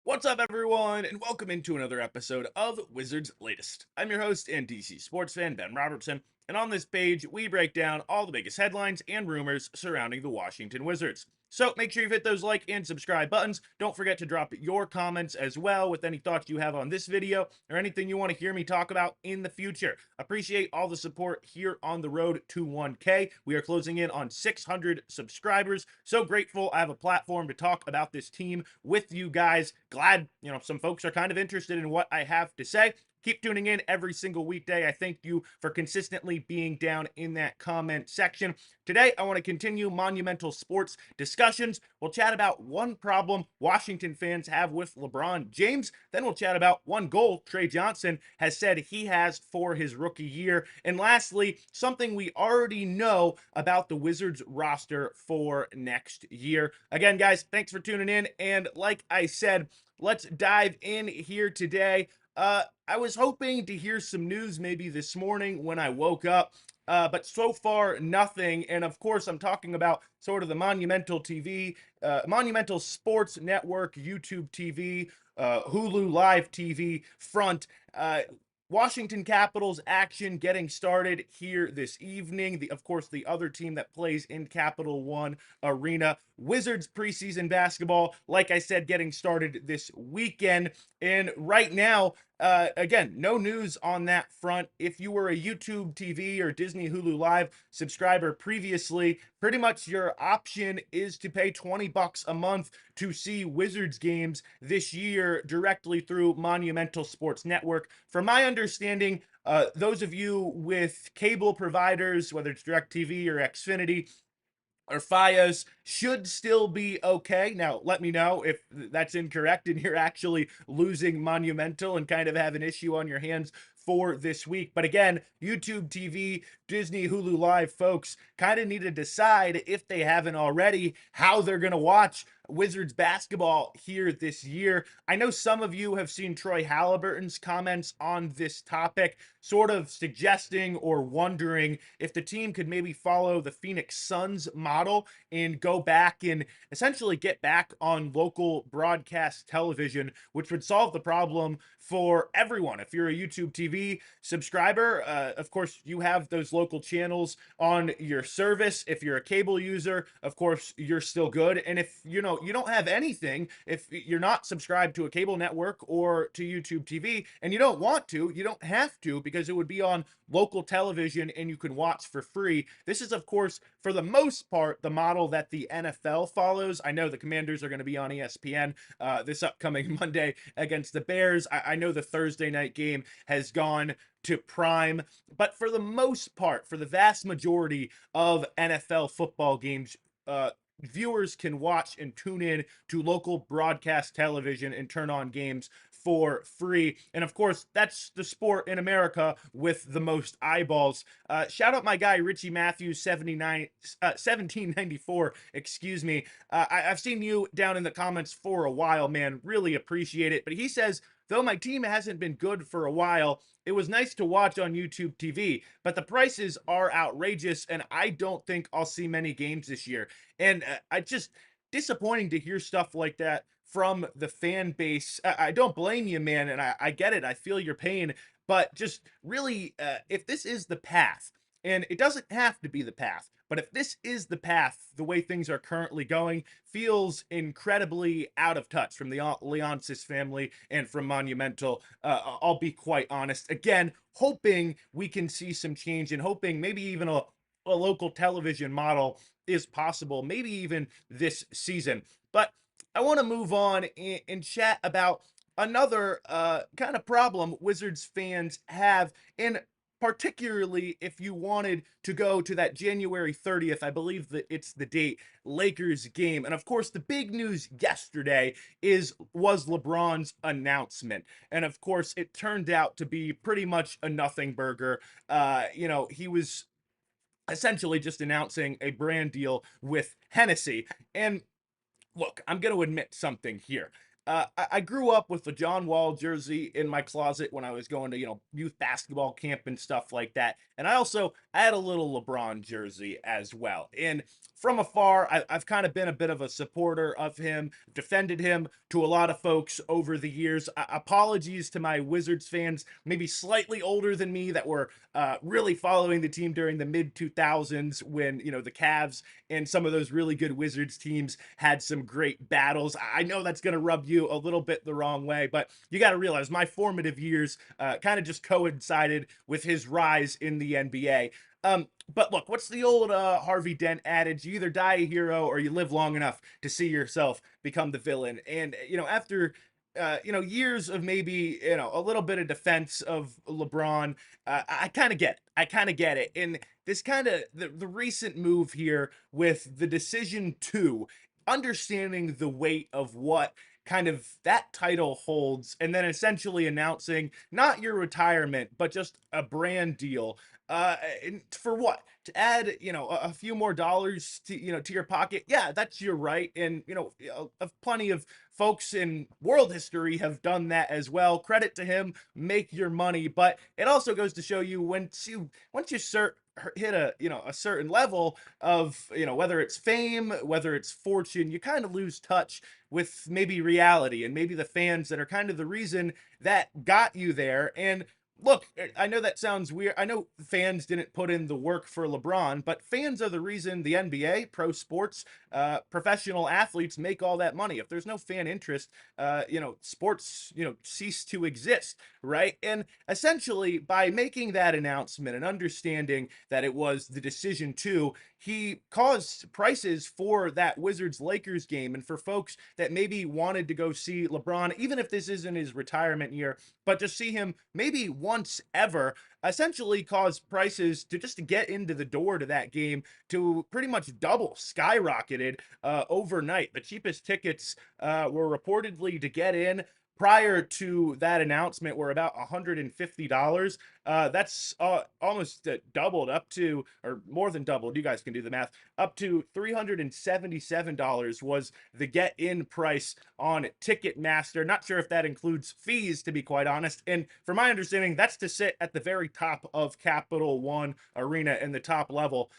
What's up, everyone, and welcome into another episode of Wizards Latest. I'm your host and DC sports fan, Ben Robertson, and on this page, we break down all the biggest headlines and rumors surrounding the Washington Wizards. So make sure you hit those like and subscribe buttons. Don't forget to drop your comments as well with any thoughts you have on this video or anything you want to hear me talk about in the future. Appreciate all the support here on the road to 1K. We are closing in on 600 subscribers. So grateful I have a platform to talk about this team with you guys. Glad, some folks are kind of interested in what I have to say. Keep tuning in every single weekday. I thank you for consistently being down in that comment section. Today, I want to continue monumental sports discussions. We'll chat about one problem Washington fans have with LeBron James. Then we'll chat about one goal Trey Johnson has said he has for his rookie year. And lastly, something we already know about the Wizards roster for next year. Again, guys, thanks for tuning in. And like I said, let's dive in here today. I was hoping to hear some news maybe this morning when I woke up, but so far nothing. And of course, I'm talking about sort of the Monumental TV, Monumental Sports Network, YouTube TV, Hulu Live TV front. Washington Capitals action getting started here this evening. Of course, the other team that plays in Capital One Arena. Wizards preseason basketball, like I said, getting started this weekend. And right now, again, no news on that front. If you were a YouTube TV or Disney Hulu Live subscriber previously, pretty much your option is to pay $20 a month to see Wizards games this year directly through Monumental Sports Network. From my understanding, those of you with cable providers, whether it's DirecTV or Xfinity, or Fios, should still be okay. Now, let me know if that's incorrect and you're actually losing Monumental and kind of have an issue on your hands for this week. But again, YouTube TV, Disney, Hulu Live folks kind of need to decide, if they haven't already, how they're going to watch Wizards basketball here this year. I know some of you have seen Troy Halliburton's comments on this topic, sort of suggesting or wondering if the team could maybe follow the Phoenix Suns model and go back and essentially get back on local broadcast television, which would solve the problem for everyone. If you're a YouTube TV subscriber, of course, you have those local channels on your service. If you're a cable user, of course, you're still good. And if you don't have anything, if you're not subscribed to a cable network or to YouTube TV, and you don't want to, you don't have to, because it would be on local television and you can watch for free. This is, of course, for the most part, the model that the NFL follows. I know the Commanders are going to be on ESPN this upcoming Monday against the Bears. I know the Thursday night game has gone to Prime, but for the most part, for the vast majority of NFL football games, viewers can watch and tune in to local broadcast television and turn on games for free. And of course, that's the sport in America with the most eyeballs. Shout out my guy Richie Matthews 1794, excuse me. I've seen you down in the comments for a while, man. Really appreciate it. But he says, though my team hasn't been good for a while, it was nice to watch on YouTube TV, but the prices are outrageous, and I don't think I'll see many games this year. And I just disappointing to hear stuff like that from the fan base. I don't blame you, man, and I get it. I feel your pain, but just really, if this is the path, and it doesn't have to be the path, but if this is the path, the way things are currently going feels incredibly out of touch from the Leonsis family and from Monumental. I'll be quite honest. Again, hoping we can see some change and hoping maybe even a local television model is possible, maybe even this season. But I want to move on and chat about another kind of problem Wizards fans have, and particularly if you wanted to go to that January 30th, I believe that it's the date, Lakers game. And of course, the big news yesterday was LeBron's announcement. And of course, it turned out to be pretty much a nothing burger. He was essentially just announcing a brand deal with Hennessy. And look, I'm going to admit something here. I grew up with the John Wall jersey in my closet when I was going to, youth basketball camp and stuff like that. And I had a little LeBron jersey as well. And from afar, I've kind of been a bit of a supporter of him, defended him to a lot of folks over the years. Apologies to my Wizards fans, maybe slightly older than me, that were really following the team during the mid 2000s when, the Cavs and some of those really good Wizards teams had some great battles. I know that's going to rub you a little bit the wrong way, but you got to realize my formative years kind of just coincided with his rise in the NBA. But look, what's the old Harvey Dent adage? You either die a hero or you live long enough to see yourself become the villain. And, after years of maybe, a little bit of defense of LeBron, I kind of get it. I kind of get it. And this kind of the recent move here with the decision to understanding the weight of what kind of that title holds, and then essentially announcing not your retirement, but just a brand deal. For what? To add, a few more dollars to, to your pocket. Yeah, that's your right. And, plenty of folks in world history have done that as well. Credit to him, make your money. But it also goes to show you once you hit a certain level of, whether it's fame, whether it's fortune, you kind of lose touch with maybe reality and maybe the fans that are kind of the reason that got you there. And look, I know that sounds weird. I know fans didn't put in the work for LeBron, but fans are the reason the NBA, pro sports, professional athletes make all that money. If there's no fan interest, sports, cease to exist, right? And essentially, by making that announcement and understanding that it was the decision to, he caused prices for that Wizards Lakers game. And for folks that maybe wanted to go see LeBron, even if this isn't his retirement year, but to see him maybe once ever, essentially cause prices to just to get into the door to that game to pretty much double, skyrocketed overnight. The cheapest tickets were reportedly to get in prior to that announcement were about $150. That's almost doubled up to, or more than doubled. You guys can do the math. Up to $377 was the get-in price on Ticketmaster. Not sure if that includes fees, to be quite honest. And from my understanding, that's to sit at the very top of Capital One Arena in the top level.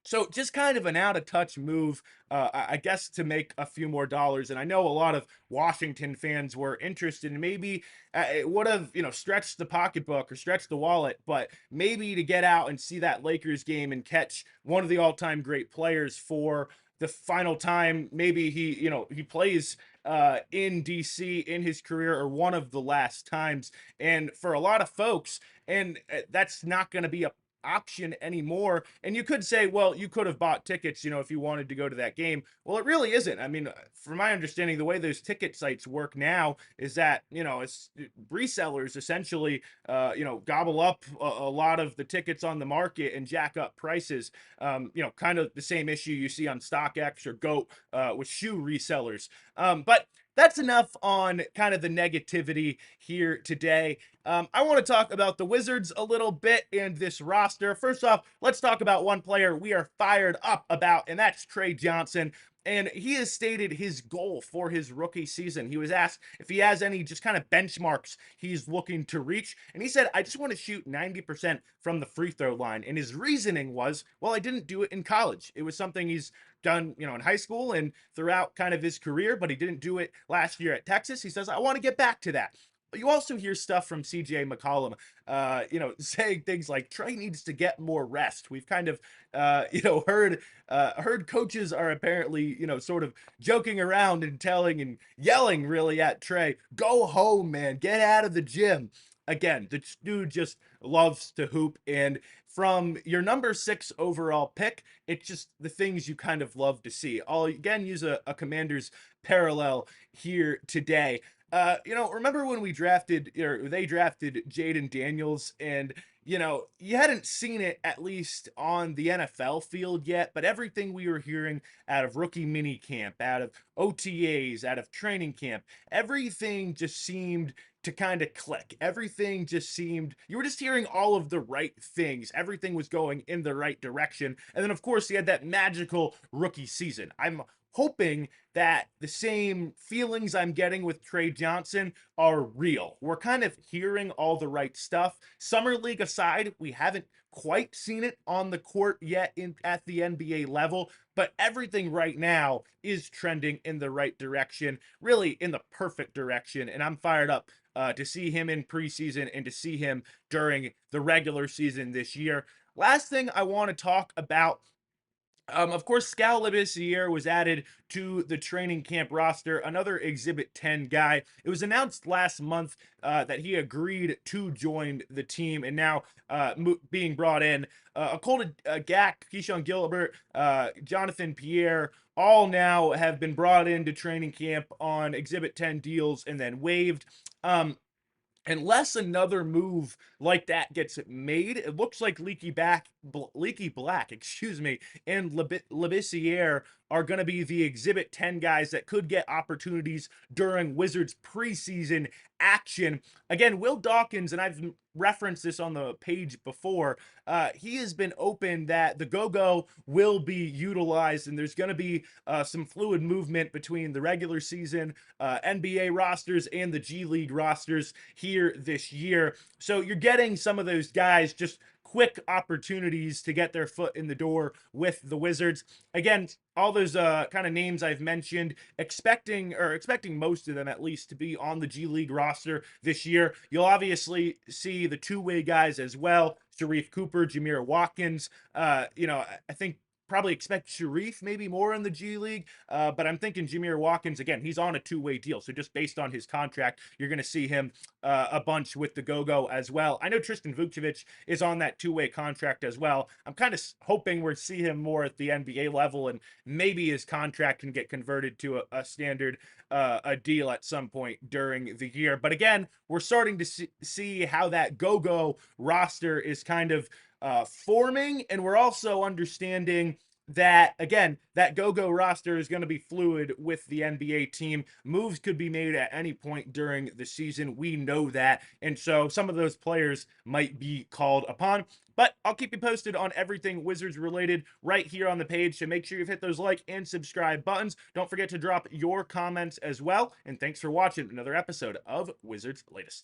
So just kind of an out of touch move, I guess, to make a few more dollars. And I know a lot of Washington fans were interested, and maybe it would have, stretched the pocketbook or stretched the wallet, but maybe to get out and see that Lakers game and catch one of the all-time great players for the final time. Maybe he plays in DC in his career, or one of the last times. And for a lot of folks, and that's not going to be a option anymore. And you could say, well, you could have bought tickets, if you wanted to go to that game. Well, it really isn't. I mean, from my understanding, the way those ticket sites work now is that, it's resellers essentially, gobble up a lot of the tickets on the market and jack up prices. Kind of the same issue you see on StockX or GOAT with shoe resellers. But that's enough on kind of the negativity here today. I want to talk about the Wizards a little bit and this roster. First off, let's talk about one player we are fired up about, and that's Trey Johnson. And he has stated his goal for his rookie season. He was asked if he has any just kind of benchmarks he's looking to reach. And he said, I just want to shoot 90% from the free throw line. And his reasoning was, well, I didn't do it in college. It was something he's done, in high school and throughout kind of his career, but he didn't do it last year at Texas. He says, I want to get back to that. But you also hear stuff from CJ McCollum, saying things like Trey needs to get more rest. We've kind of, heard coaches are apparently, sort of joking around and telling and yelling really at Trey, go home, man, get out of the gym. Again, the dude just loves to hoop. And from your number 6 overall pick, it's just the things you kind of love to see. I'll again use a Commanders parallel here today. Remember when they drafted Jaden Daniels, and you hadn't seen it at least on the NFL field yet, but everything we were hearing out of rookie mini camp, out of OTAs, out of training camp, everything just seemed to kind of click. Everything just seemed, you were just hearing all of the right things. Everything was going in the right direction. And then, of course, he had that magical rookie season. I'm hoping that the same feelings I'm getting with Trey Johnson are real. We're kind of hearing all the right stuff. Summer League aside, we haven't quite seen it on the court yet at the NBA level, but everything right now is trending in the right direction, really in the perfect direction. And I'm fired up to see him in preseason and to see him during the regular season this year. Last thing I want to talk about, of course, Skal Labissiere was added to the training camp roster, another Exhibit 10 guy. It was announced last month that he agreed to join the team and now being brought in. Akolda Gak, Keyshawn Gilbert, Jonathan Pierre, all now have been brought into training camp on Exhibit 10 deals and then waived. Unless another move like that gets made, it looks like Leaky Black, excuse me, and Labissiere are going to be the Exhibit 10 guys that could get opportunities during Wizards preseason action. Again, Will Dawkins, and I've referenced this on the page before, he has been open that the go-go will be utilized, and there's going to be some fluid movement between the regular season NBA rosters and the G League rosters here this year. So you're getting some of those guys just quick opportunities to get their foot in the door with the Wizards. Again, all those kind of names I've mentioned, expecting most of them at least to be on the G League roster this year. You'll obviously see the two-way guys as well. Sharif Cooper, Jameer Watkins. I think probably expect Sharif maybe more in the G League, but I'm thinking Jameer Watkins, again, he's on a two-way deal. So just based on his contract, you're going to see him a bunch with the go-go as well. I know Tristan Vukcevic is on that two-way contract as well. I'm kind of hoping we'll see him more at the NBA level, and maybe his contract can get converted to a standard a deal at some point during the year. But again, we're starting to see how that go-go roster is kind of forming, and we're also understanding that, again, that go-go roster is going to be fluid with the NBA team. Moves could be made at any point during the season. We know that. And so some of those players might be called upon. But I'll keep you posted on everything Wizards related right here on the page. So make sure you've hit those like and subscribe buttons. Don't forget to drop your comments as well. And thanks for watching another episode of Wizards Latest.